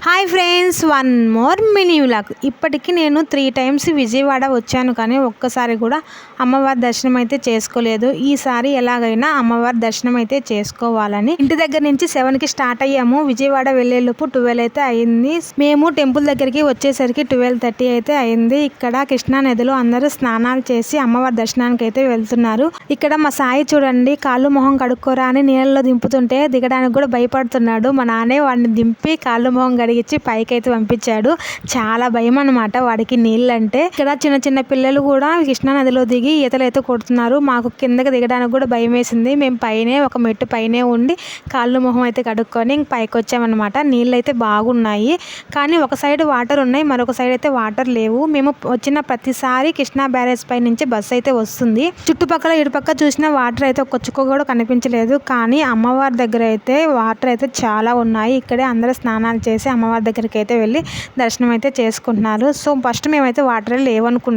Hi friends, one more mini vlog. ఇప్పటికి నేను 3 times Vijayawada వచ్చాను, కానీ ఒక్కసారి కూడా అమ్మవారి దర్శనం అయితే చేసుకోలేదు. ఈసారి ఎలాగైనా అమ్మవారి దర్శనం అయితే చేసుకోవాలని ఇంటి దగ్గర నుంచి 7కి స్టార్ట్ అయ్యాము. విజయవాడ వెళ్ళేలోపు 12 అయితే అయింది. మేము టెంపుల్ దగ్గరికి వచ్చేసరికి 12:30 అయితే అయింది. ఇక్కడ కృష్ణా నదిలో అందరూ స్నానాలు చేసి అమ్మవారి దర్శనానికి అయితే వెళ్తున్నారు. ఇక్కడ మా సాయి చూడండి, కాళ్ళు మొహం కడుక్కోరా అని నీళ్ళలో దింపుతుంటే దిగడానికి కూడా భయపడుతున్నాడు. మా నాన్నే వాడిని దింపి కాళ్ళు మొహం కడిగించి పైకి అయితే పంపించాడు. చాలా భయం అనమాట వాడికి నీళ్ళంటే. ఇక్కడ చిన్న చిన్న పిల్లలు కూడా కృష్ణా నదిలో దిగి ఈతలు అయితే కొడుతున్నారు. మాకు కిందకి దిగడానికి కూడా భయం వేసింది. మేము పైనే ఒక మెట్టు పైనే ఉండి కాళ్ళు మొహం అయితే కడుక్కొని ఇంక పైకి వచ్చామన్నమాట. నీళ్ళు అయితే బాగున్నాయి, కానీ ఒక సైడ్ వాటర్ ఉన్నాయి, మరొక సైడ్ అయితే వాటర్ లేవు. మేము వచ్చిన ప్రతిసారి కృష్ణా బ్యారేజ్ పై నుంచి బస్సు అయితే వస్తుంది. చుట్టుపక్కల ఇటుపక్క చూసిన వాటర్ అయితే ఒక చుక్క కూడా కనిపించలేదు, కానీ అమ్మవారి దగ్గర అయితే వాటర్ అయితే చాలా ఉన్నాయి. ఇక్కడే అందరూ స్నానాలు చేసి అమ్మవారి దగ్గరికి అయితే వెళ్ళి దర్శనం అయితే చేసుకుంటున్నారు. సో ఫస్ట్ మేమైతే వాటర్ లేవనుకున్నాం.